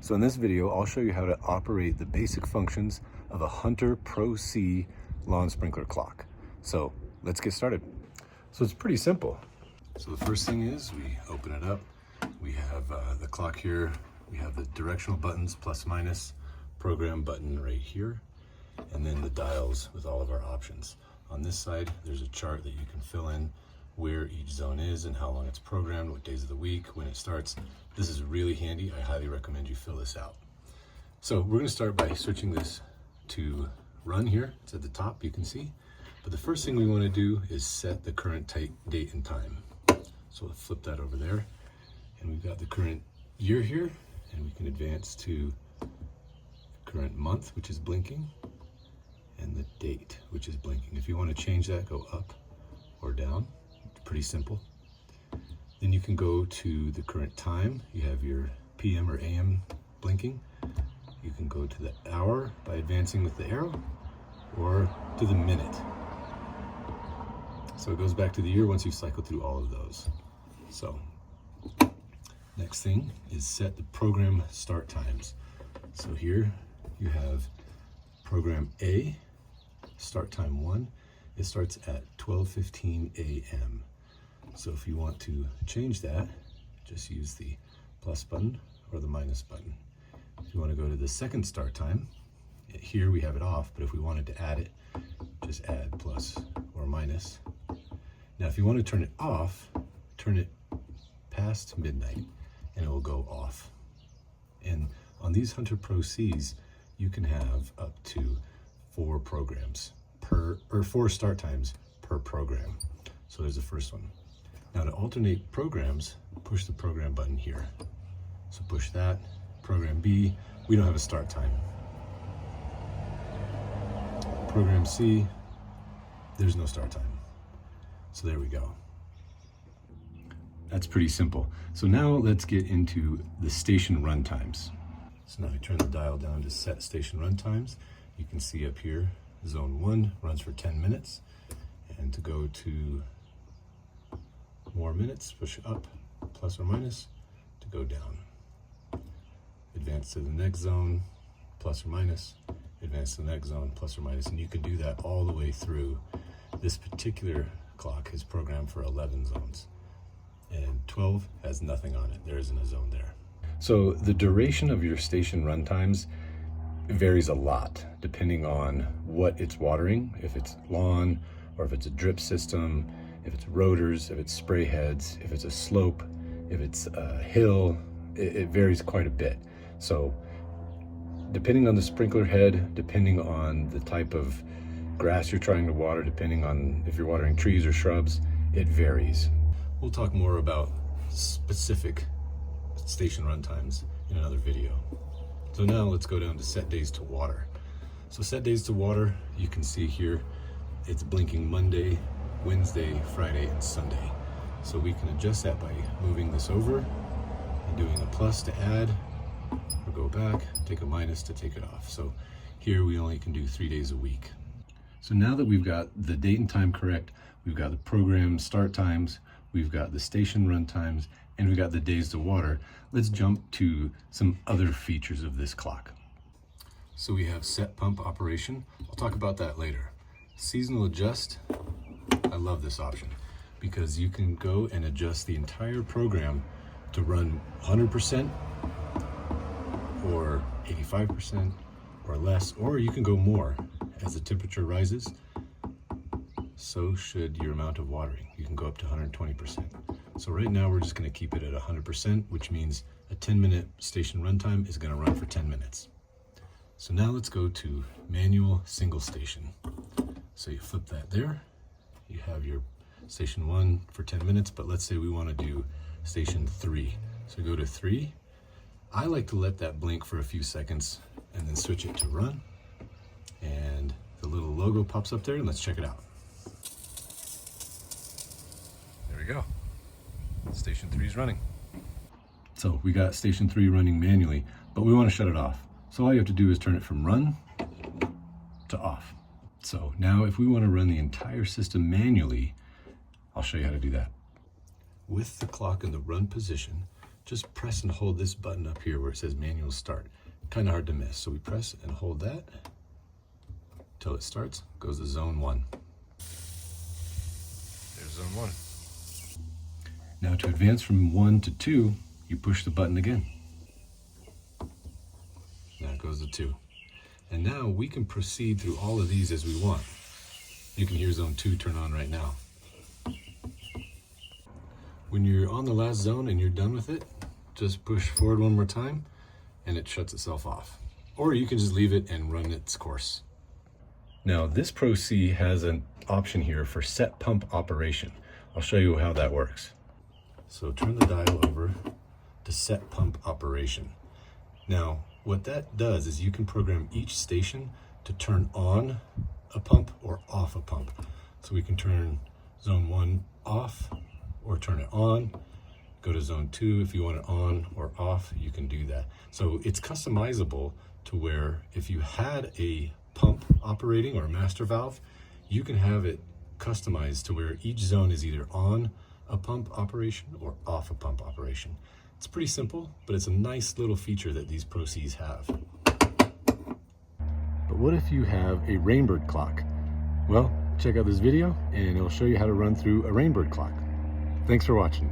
So in this video, I'll show you how to operate the basic functions of a Hunter ProC lawn sprinkler clock. So let's get started. So it's pretty simple. So the first thing is we open it up. We have the clock here. We have the directional buttons, plus minus, program button right here, and then the dials with all of our options. On this side, there's a chart that you can fill in where each zone is and how long it's programmed, what days of the week, when it starts. This is really handy. I highly recommend you fill this out. So we're gonna start by switching this to run here. It's at the top, you can see. But the first thing we wanna do is set the current date and time. So we'll flip that over there. And we've got the current year here, and we can advance to the current month, which is blinking, and the date, which is blinking. If you wanna change that, go up or down. Pretty simple. Then you can go to the current time. You have your PM or AM blinking. You can go to the hour by advancing with the arrow, or to the minute. So it goes back to the year once you've cycled through all of those. So next thing is set the program start times. So here you have program A, start time 1. It starts at 12:15 a.m. So if you want to change that, just use the plus button or the minus button. If you want to go to the second start time, here we have it off, but if we wanted to add it, just add plus or minus. Now if you want to turn it off, turn it past midnight and it will go off. And on these Hunter ProCs, you can have up to 4 programs per, or 4 start times per program. So there's the first one. Now to alternate programs, push the program button here. So push that. Program B, we don't have a start time. Program C, there's no start time. So there we go. That's pretty simple. So now let's get into the station run times. So now I turn the dial down to set station run times. You can see up here, zone 1 runs for 10 minutes. And to go to more minutes, push up, plus or minus, to go down. Advance to the next zone, plus or minus, advance to the next zone, plus or minus, and you can do that all the way through. This particular clock is programmed for 11 zones, and 12 has nothing on it. There isn't a zone there. So the duration of your station run times varies a lot, depending on what it's watering, if it's lawn, or if it's a drip system, if it's rotors, if it's spray heads, if it's a slope, if it's a hill, it varies quite a bit. So depending on the sprinkler head, depending on the type of grass you're trying to water, depending on if you're watering trees or shrubs, it varies. We'll talk more about specific station run times in another video. So now let's go down to set days to water. So set days to water, you can see here, it's blinking Monday, Wednesday, Friday, and Sunday. So we can adjust that by moving this over and doing a plus to add, or go back, take a minus to take it off. So here we only can do 3 days a week. So now that we've got the date and time correct, we've got the program start times, we've got the station run times, and we've got the days to water, let's jump to some other features of this clock. So we have set pump operation. I'll talk about that later. Seasonal adjust. I love this option because you can go and adjust the entire program to run 100% or 85% or less, or you can go more. As the temperature rises, so should your amount of watering. You can go up to 120%. So right now we're just going to keep it at 100%, which means a 10-minute station runtime is going to run for 10 minutes. So now let's go to manual single station. So you flip that there. You have your station 1 for 10 minutes, but let's say we want to do station 3. So go to 3. I like to let that blink for a few seconds and then switch it to run. And the little logo pops up there, and let's check it out. There we go. Station 3 is running. So we got station 3 running manually, but we want to shut it off. So all you have to do is turn it from run to off. So now if we want to run the entire system manually, I'll show you how to do that. With the clock in the run position, just press and hold this button up here where it says manual start. Kind of hard to miss. So we press and hold that until it starts, goes to zone 1. There's zone 1. Now to advance from 1 to 2, you push the button again. Now it goes to 2. And now we can proceed through all of these as we want. You can hear zone 2 turn on right now. When you're on the last zone and you're done with it, just push forward one more time and it shuts itself off. Or you can just leave it and run its course. Now this ProC has an option here for set pump operation. I'll show you how that works. So turn the dial over to set pump operation. Now what that does is you can program each station to turn on a pump or off a pump. So we can turn zone 1 off or turn it on. Go to zone 2 if you want it on or off, you can do that. So it's customizable to where if you had a pump operating or a master valve, you can have it customized to where each zone is either on a pump operation or off a pump operation. It's pretty simple, but it's a nice little feature that these ProCs have. But what if you have a Rainbird clock? Well, check out this video and it'll show you how to run through a Rainbird clock. Thanks for watching.